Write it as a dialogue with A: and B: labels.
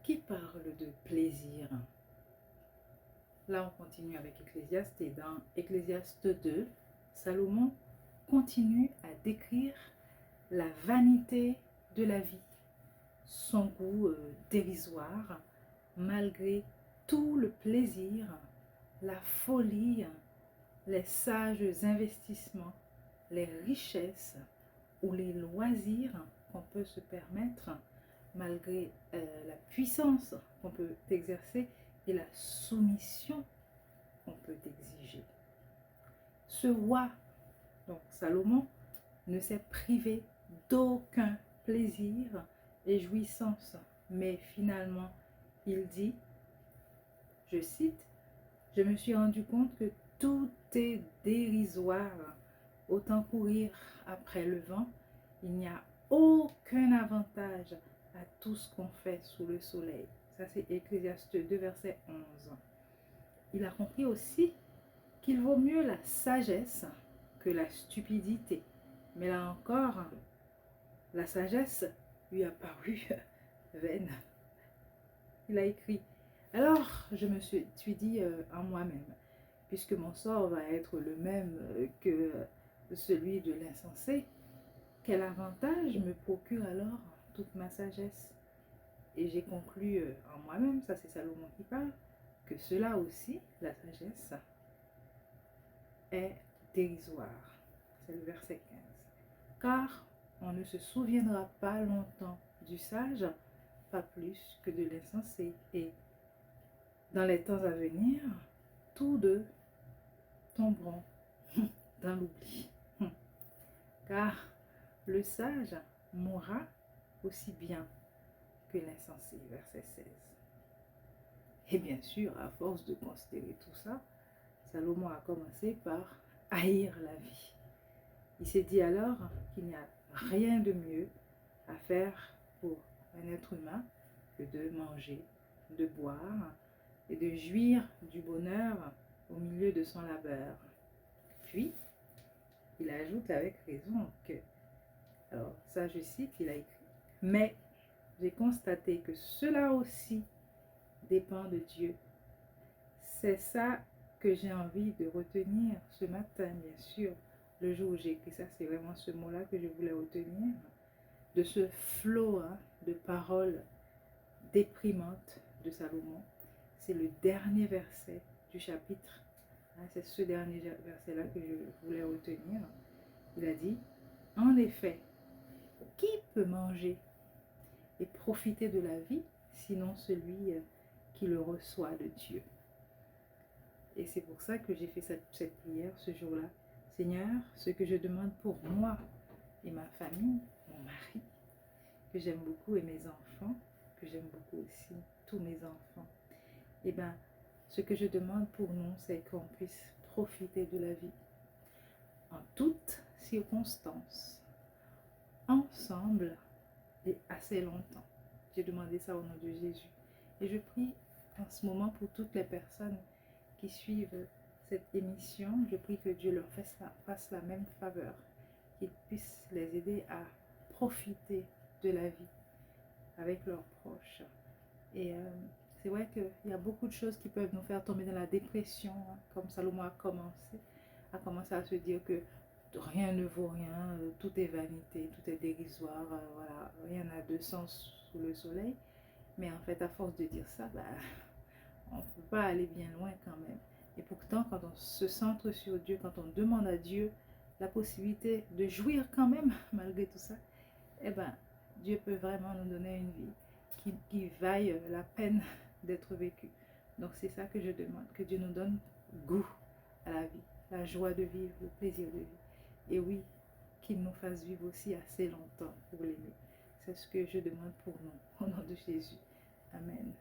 A: qui parle de plaisir. Là, on continue avec Ecclésiaste et dans Ecclésiaste 2, Salomon continue à décrire la vanité de la vie, son goût dérisoire, malgré tout le plaisir, la folie, les sages investissements, les richesses ou les loisirs qu'on peut se permettre, malgré la puissance qu'on peut exercer et la soumission qu'on peut exiger. Ce roi, donc Salomon, ne s'est privé d'aucun plaisir et jouissance, mais finalement, il dit, je cite, « Je me suis rendu compte que tout est dérisoire, autant courir après le vent, il n'y a aucun avantage à tout ce qu'on fait sous le soleil. » Ça, c'est Ecclésiaste 2, verset 11. Il a compris aussi qu'il vaut mieux la sagesse que la stupidité. Mais là encore, la sagesse lui a paru vaine. Il a écrit, « Alors, je me suis dit en moi-même, puisque mon sort va être le même que celui de l'insensé, quel avantage me procure alors toute ma sagesse? Et j'ai conclu en moi-même, ça c'est Salomon qui parle, que cela aussi, la sagesse, est dérisoire. » C'est le verset 15. « Car on ne se souviendra pas longtemps du sage, pas plus que de l'insensé. Et dans les temps à venir, tous deux tomberont dans l'oubli. Car le sage mourra aussi bien que l'insensé. » Verset 16. Et bien sûr, à force de considérer tout ça, Salomon a commencé par haïr la vie. Il s'est dit alors qu'il n'y a rien de mieux à faire pour un être humain que de manger, de boire et de jouir du bonheur au milieu de son labeur. Puis, il ajoute avec raison que, alors ça je cite, il a écrit, « Mais j'ai constaté que cela aussi dépend de Dieu. » C'est ça que j'ai envie de retenir ce matin, bien sûr. Le jour où j'ai écrit ça, c'est vraiment ce mot-là que je voulais retenir, de ce flot de paroles déprimantes de Salomon. C'est le dernier verset du chapitre. C'est ce dernier verset-là que je voulais retenir. Il a dit, « En effet, qui peut manger et profiter de la vie, sinon celui qui le reçoit de Dieu? » Et c'est pour ça que j'ai fait cette prière ce jour-là. Seigneur, ce que je demande pour moi et ma famille, mon mari, que j'aime beaucoup, et mes enfants, que j'aime beaucoup aussi, tous mes enfants. Eh bien, ce que je demande pour nous, c'est qu'on puisse profiter de la vie en toutes circonstances, ensemble et assez longtemps. J'ai demandé ça au nom de Jésus. Et je prie en ce moment pour toutes les personnes qui suivent cette émission. Je prie que Dieu leur fasse la même faveur, qu'il puisse les aider à profiter de la vie avec leurs proches. Et c'est vrai qu'il y a beaucoup de choses qui peuvent nous faire tomber dans la dépression, comme Salomon a commencé à se dire que rien ne vaut rien, tout est vanité, tout est dérisoire, voilà, rien n'a de sens sous le soleil. Mais en fait, à force de dire ça, on ne peut pas aller bien loin quand même. Et pourtant, quand on se centre sur Dieu, quand on demande à Dieu la possibilité de jouir quand même, malgré tout ça, eh bien, Dieu peut vraiment nous donner une vie qui vaille la peine d'être vécue. Donc c'est ça que je demande, que Dieu nous donne goût à la vie, la joie de vivre, le plaisir de vivre. Et oui, qu'il nous fasse vivre aussi assez longtemps pour l'aimer. C'est ce que je demande pour nous, au nom de Jésus. Amen.